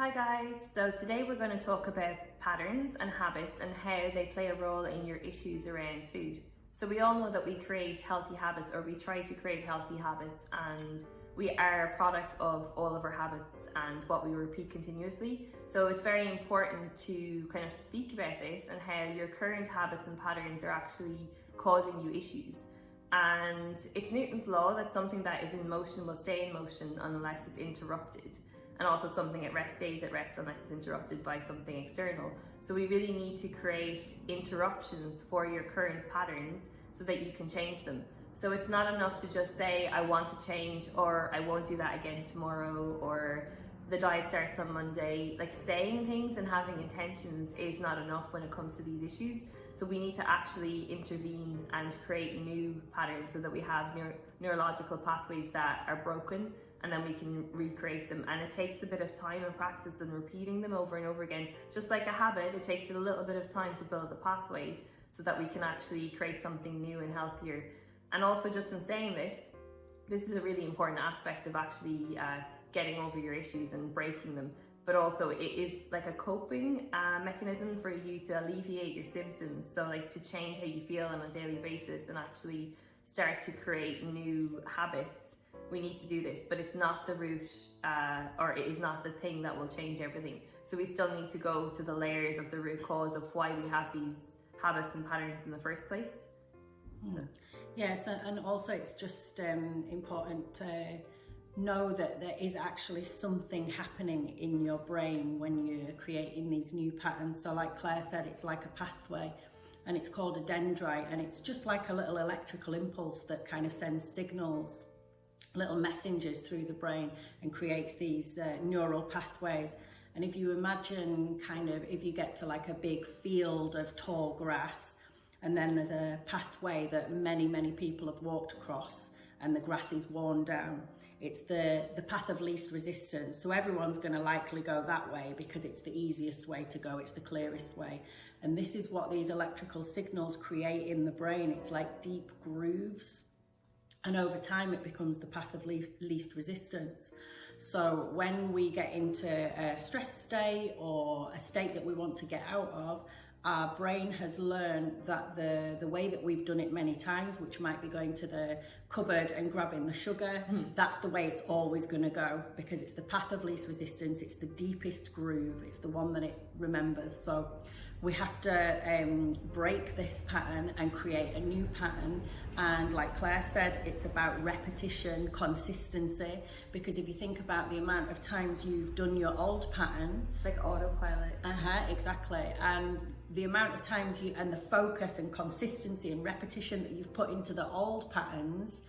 Hi guys, so today we're going to talk about patterns and habits and how they play a role in your issues around food. So we all know that we create healthy habits, or we try to create healthy habits, and we are a product of all of our habits and what we repeat continuously. So it's very important to kind of speak about this and how your current habits and patterns are actually causing you issues. And it's Newton's law that something that is in motion will stay in motion unless it's interrupted. And also something at rest stays at rest unless it's interrupted by something external. So we really need to create interruptions for your current patterns so that you can change them. So it's not enough to just say, I want to change, or I won't do that again tomorrow, or the diet starts on Monday. Like, saying things and having intentions is not enough when it comes to these issues. So we need to actually intervene and create new patterns so that we have neurological pathways that are broken, and then we can recreate them. And it takes a bit of time and practice and repeating them over and over again. Just like a habit, it takes a little bit of time to build a pathway so that we can actually create something new and healthier. And also, just in saying this is a really important aspect of actually getting over your issues and breaking them. But also it is like a coping mechanism for you to alleviate your symptoms. So like to change how you feel on a daily basis and actually start to create new habits. We need to do this, but it's not the root or it is not the thing that will change everything. So we still need to go to the layers of the root cause of why we have these habits and patterns in the first place. Yes, and also it's just important to know that there is actually something happening in your brain when you're creating these new patterns. So like Claire said, it's like a pathway, and it's called a dendrite, and it's just like a little electrical impulse that kind of sends signals, little messengers through the brain, and creates these neural pathways. And if you imagine kind of, if you get to like a big field of tall grass, and then there's a pathway that many people have walked across, and the grass is worn down, it's the path of least resistance. So everyone's going to likely go that way because it's the easiest way to go, it's the clearest way. And this is what these electrical signals create in the brain. It's like deep grooves. And over time, it becomes the path of least resistance. So when we get into a stress state or a state that we want to get out of, our brain has learned that the way that we've done it many times, which might be going to the cupboard and grabbing the sugar, that's the way it's always going to go, because it's the path of least resistance, it's the deepest groove, it's the one that it remembers. So we have to break this pattern and create a new pattern. And like Claire said, it's about repetition, consistency, because if you think about the amount of times you've done your old pattern, It's like autopilot. Exactly. And the amount of times and the focus and consistency and repetition that you've put into the old patterns,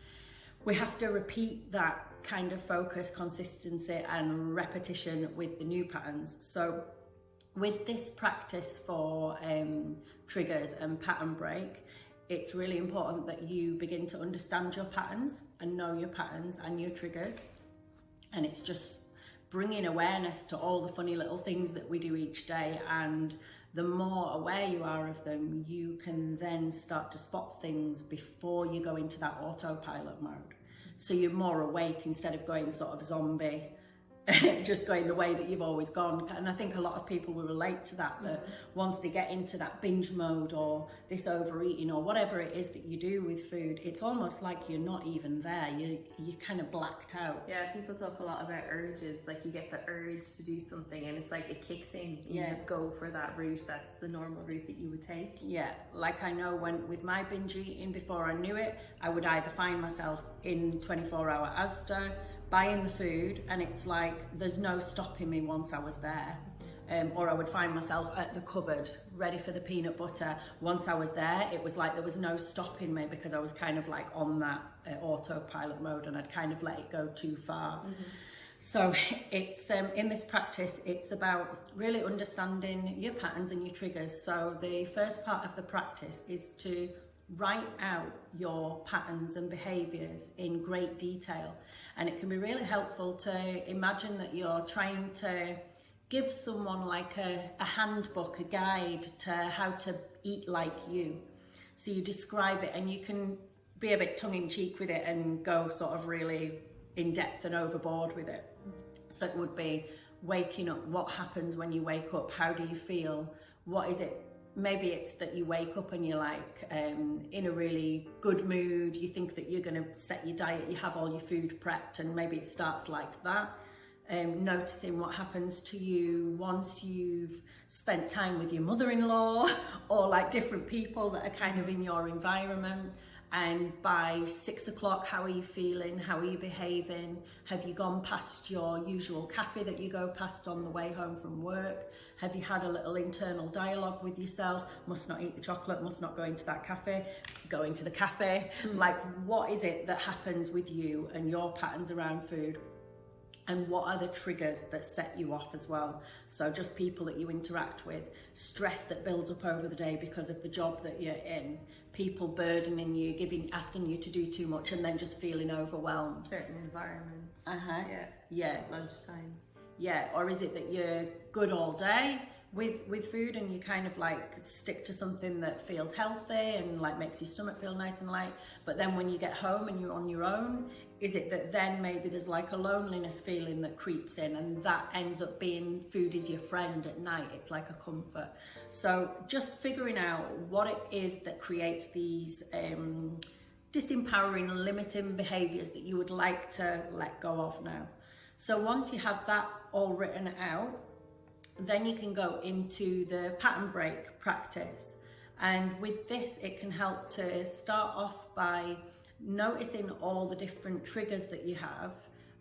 we have to repeat that kind of focus, consistency and repetition with the new patterns. So with this practice for triggers and pattern break, it's really important that you begin to understand your patterns and know your patterns and your triggers. And it's just bringing awareness to all the funny little things that we do each day. And the more aware you are of them, you can then start to spot things before you go into that autopilot mode. So you're more awake instead of going sort of zombie, just going the way that you've always gone. And I think a lot of people will relate to that, that once they get into that binge mode or this overeating or whatever it is that you do with food, it's almost like you're not even there. You're kind of blacked out. Yeah, people talk a lot about urges, like you get the urge to do something and it's like it kicks in. You just go for that route, that's the normal route that you would take. Yeah, like I know when with my binge eating, before I knew it, I would either find myself in 24-hour Asda, buying the food, and it's like there's no stopping me once I was there. Or I would find myself at the cupboard ready for the peanut butter. Once I was there, it was like there was no stopping me because I was kind of like on that autopilot mode, and I'd kind of let it go too far. So it's in this practice, it's about really understanding your patterns and your triggers. So the first part of the practice is to write out your patterns and behaviours in great detail. And it can be really helpful to imagine that you're trying to give someone like a handbook, a guide to how to eat like you. So you describe it, and you can be a bit tongue-in-cheek with it and go sort of really in depth and overboard with it. So it would be, waking up, what happens when you wake up, how do you feel, what is it? Maybe it's that you wake up and you're like in a really good mood, you think that you're going to set your diet, you have all your food prepped, and maybe it starts like that. Noticing what happens to you once you've spent time with your mother-in-law or like different people that are kind of in your environment. And by 6 o'clock, how are you feeling? How are you behaving? Have you gone past your usual cafe that you go past on the way home from work? Have you had a little internal dialogue with yourself? Must not eat the chocolate, must not go into that cafe, go into the cafe. Like, what is it that happens with you and your patterns around food? And what are the triggers that set you off as well? So just people that you interact with, stress that builds up over the day because of the job that you're in, people burdening you, asking you to do too much, and then just feeling overwhelmed. Certain environments. Yeah. Lunchtime. Yeah, or is it that you're good all day with food and you kind of like stick to something that feels healthy and like makes your stomach feel nice and light, but then when you get home and you're on your own, is it that then maybe there's like a loneliness feeling that creeps in, and that ends up being food is your friend at night? It's like a comfort. So just figuring out what it is that creates these disempowering, limiting behaviours that you would like to let go of now. So once you have that all written out, then you can go into the pattern break practice. And with this, it can help to start off by noticing all the different triggers that you have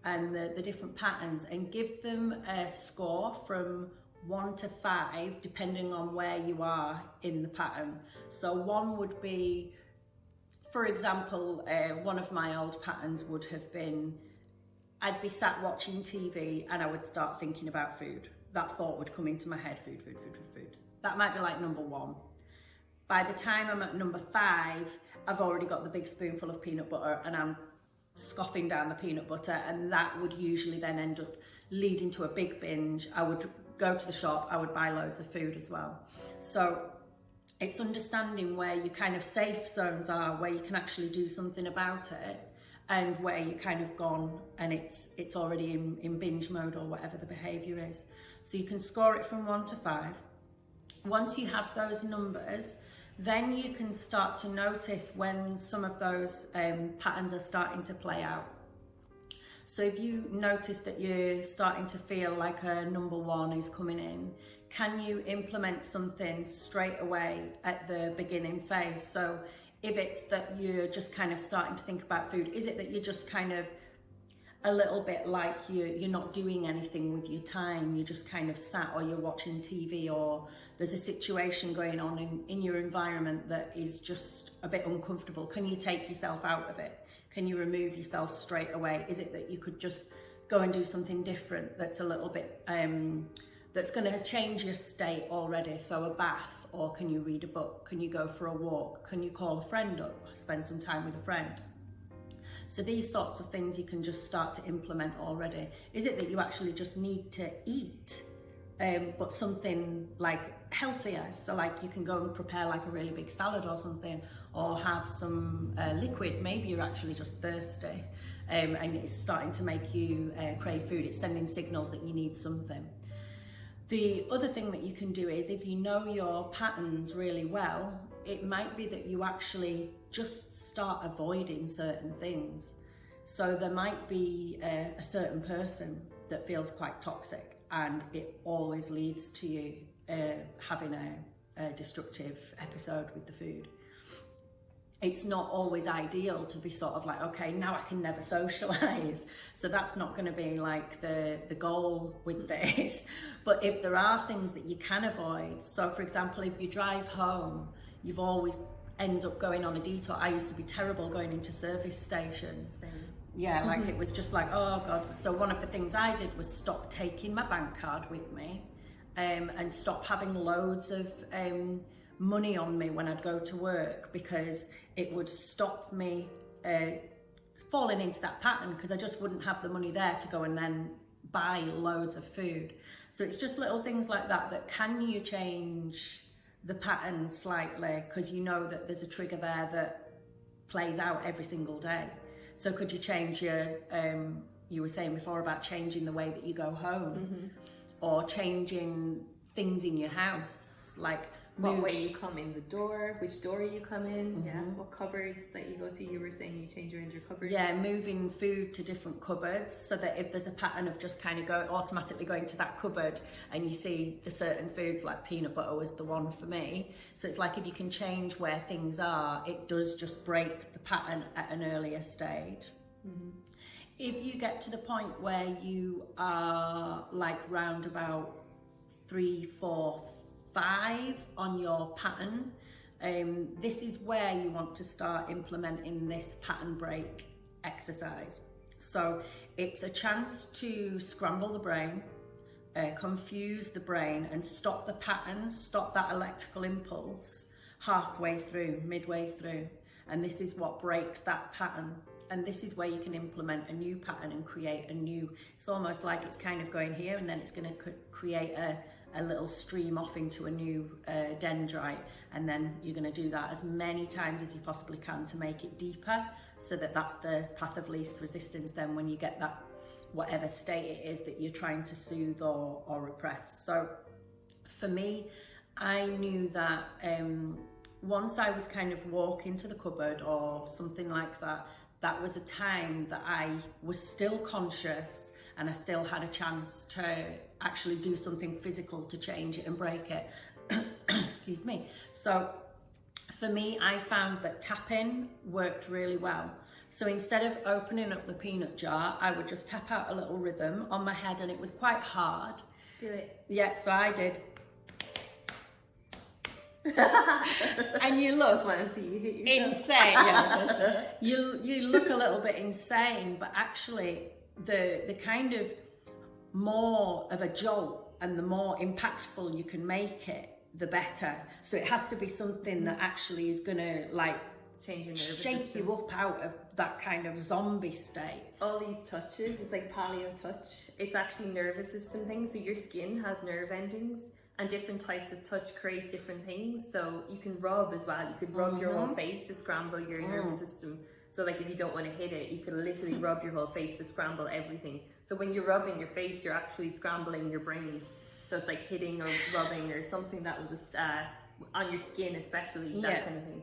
and the different patterns, and give them a score from 1 to 5 depending on where you are in the pattern. So 1 would be, for example, one of my old patterns would have been, I'd be sat watching TV and I would start thinking about food. That thought would come into my head, food. That might be like number 1. By the time I'm at number 5, I've already got the big spoonful of peanut butter and I'm scoffing down the peanut butter, and that would usually then end up leading to a big binge. I would go to the shop, I would buy loads of food as well. So it's understanding where your kind of safe zones are, where you can actually do something about it, and where you're kind of gone and it's already in binge mode or whatever the behaviour is. So you can score it from 1 to 5. Once you have those numbers, then you can start to notice when some of those patterns are starting to play out. So if you notice that you're starting to feel like a number 1 is coming in, can you implement something straight away at the beginning phase? So if it's that you're just kind of starting to think about food, is it that you're just kind of a little bit like you're not doing anything with your time, you're just kind of sat, or you're watching TV, or there's a situation going on in your environment that is just a bit uncomfortable? Can you take yourself out of it? Can you remove yourself straight away? Is it that you could just go and do something different that's a little bit, that's going to change your state already? So a bath, or can you read a book? Can you go for a walk? Can you call a friend up, spend some time with a friend? So these sorts of things you can just start to implement already. Is it that you actually just need to eat, but something like healthier? So like you can go and prepare like a really big salad or something, or have some liquid. Maybe you're actually just thirsty and it's starting to make you crave food. It's sending signals that you need something. The other thing that you can do is, if you know your patterns really well, it might be that you actually just start avoiding certain things. So there might be a certain person that feels quite toxic, and it always leads to you having a destructive episode with the food. It's not always ideal to be sort of like, okay, now I can never socialise. So that's not going to be like the goal with this. But if there are things that you can avoid, so for example, if you drive home, you've always end up going on a detour. I used to be terrible going into service stations. Yeah, like it was just like, oh God. So one of the things I did was stop taking my bank card with me, and stop having loads of money on me when I'd go to work, because it would stop me falling into that pattern, because I just wouldn't have the money there to go and then buy loads of food. So it's just little things like that can you change the pattern slightly, because you know that there's a trigger there that plays out every single day. So could you change your you were saying before about changing the way that you go home, or changing things in your house, like what way you come in the door, which door you come in, what cupboards that you go to. You were saying you change around your cupboards. Yeah, moving food to different cupboards, so that if there's a pattern of just kind of automatically going to that cupboard, and you see the certain foods, like peanut butter was the one for me. So it's like if you can change where things are, it does just break the pattern at an earlier stage. If you get to the point where you are like round about 3, 4, 5 on your pattern, this is where you want to start implementing this pattern break exercise. So it's a chance to scramble the brain, confuse the brain, and stop the pattern, stop that electrical impulse halfway through, midway through. And this is what breaks that pattern. And this is where you can implement a new pattern and create a new, it's almost like it's kind of going here, and then it's going to create a little stream off into a new dendrite, and then you're going to do that as many times as you possibly can to make it deeper, so that that's the path of least resistance then when you get that whatever state it is that you're trying to soothe or repress. So for me, I knew that once I was kind of walking to the cupboard or something like that, that was a time that I was still conscious, and I still had a chance to actually do something physical to change it and break it. Excuse me. So for me, I found that tapping worked really well. So instead of opening up the peanut jar, I would just tap out a little rhythm on my head, and it was quite hard. Do it. Yeah, so I did. And you look insane. Yeah, you look a little bit insane, but actually the kind of more of a jolt and the more impactful you can make it, the better. So it has to be something that actually is gonna like change your nervous shake system. you up out of that kind of zombie state. All these touches, it's like paleo touch. It's actually nervous system things. So your skin has nerve endings, and different types of touch create different things. So you can rub as well. You could rub your whole face to scramble your nervous system. So like if you don't want to hit it, you can literally rub your whole face to scramble everything. So when you're rubbing your face, you're actually scrambling your brain. So it's like hitting or rubbing or something that will just, on your skin especially, that kind of thing.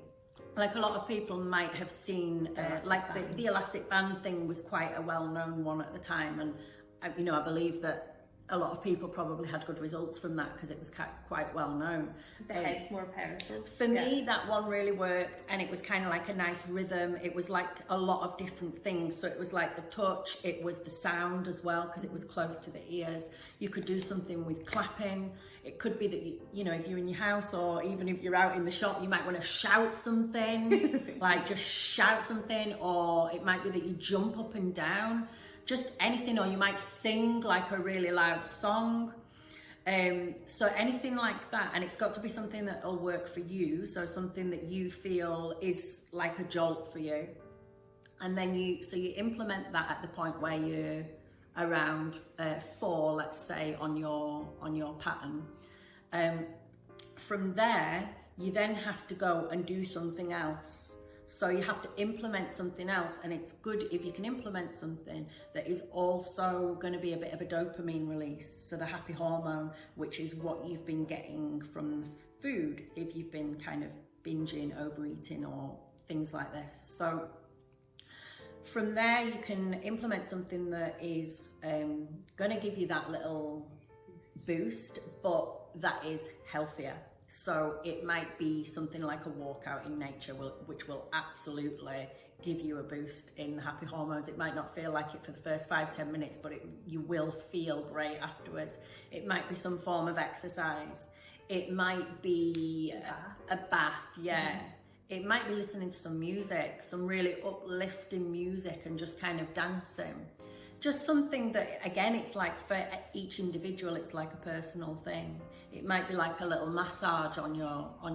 Like a lot of people might have seen, like the elastic band thing was quite a well-known one at the time. And, I believe that a lot of people probably had good results from that because it was quite well known. The head's more powerful. For me, that one really worked, and it was kind of like a nice rhythm. It was like a lot of different things. So it was like the touch, it was the sound as well, because it was close to the ears. You could do something with clapping. It could be that, you know, if you're in your house or even if you're out in the shop, you might want to shout something, like just shout something, or it might be that you jump up and down. Just anything, or you might sing like a really loud song. So anything like that, and it's got to be something that'll work for you. So something that you feel is like a jolt for you, and then you implement that at the point where you're around 4, let's say, on your pattern. From there, you then have to go and do something else. So you have to implement something else, and it's good if you can implement something that is also going to be a bit of a dopamine release. So the happy hormone, which is what you've been getting from food if you've been kind of binging, overeating, or things like this. So from there, you can implement something that is going to give you that little boost, but that is healthier. So it might be something like a walk out in nature, which will absolutely give you a boost in the happy hormones. It might not feel like it for the first 5-10 minutes, but you will feel great afterwards. It might be some form of exercise. It might be a bath, yeah. It might be listening to some music, some really uplifting music, and just kind of dancing. Just something that, again, it's like for each individual, it's like a personal thing. It might be like a little massage on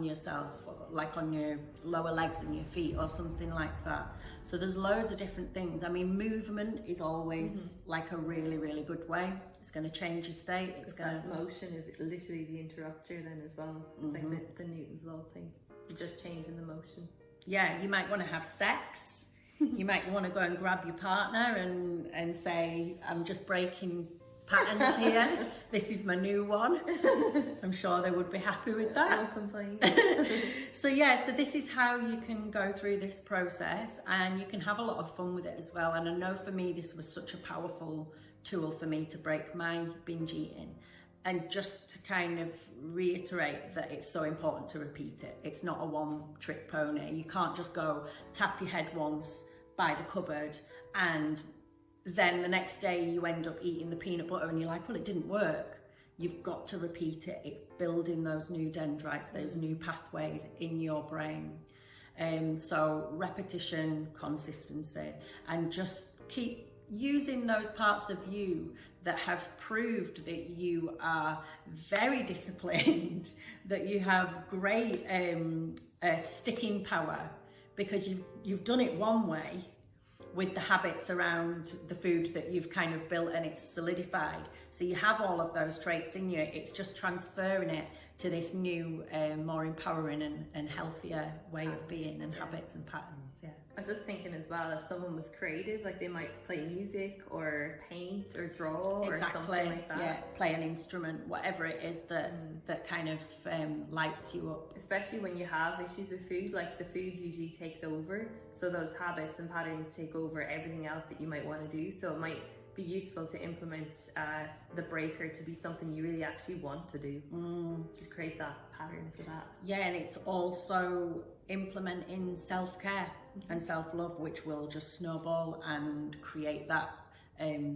yourself, or like on your lower legs and your feet, or something like that. So there's loads of different things. I mean, movement is always like a really, really good way. It's going to change your state. It's going to... Motion is literally the interrupter then as well. It's like the Newton's law thing. You're just changing the motion. Yeah, you might want to have sex. You might want to go and grab your partner and say, I'm just breaking patterns here. This is my new one. I'm sure they would be happy with that. No complaints. So this is how you can go through this process, and you can have a lot of fun with it as well. And I know for me, this was such a powerful tool for me to break my binge eating. And just to kind of reiterate that it's so important to repeat it. It's not a one-trick pony. You can't just go tap your head once by the cupboard and then the next day you end up eating the peanut butter and you're like, well, it didn't work. You've got to repeat it. It's building those new dendrites, those new pathways in your brain. So repetition, consistency, and just keep using those parts of you that have proved that you are very disciplined, that you have great sticking power, because you've done it one way with the habits around the food that you've kind of built and it's solidified. So you have all of those traits in you. It's just transferring it to this new, more empowering and healthier way of being and habits and patterns. Yeah. I was just thinking as well, if someone was creative, like they might play music or paint or draw or something like that. Yeah, play an instrument, whatever it is that kind of lights you up. Especially when you have issues with food, like the food usually takes over. So those habits and patterns take over everything else that you might want to do. So it might be useful to implement the breaker to be something you really actually want to do. To create that pattern for that. Yeah, and it's also implementing self-care and self-love, which will just snowball and create that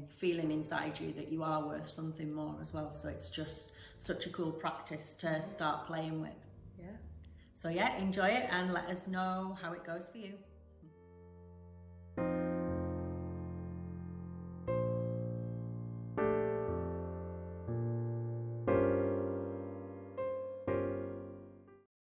feeling inside you that you are worth something more as well. So it's just such a cool practice to start playing with. Yeah. So yeah, enjoy it and let us know how it goes for you.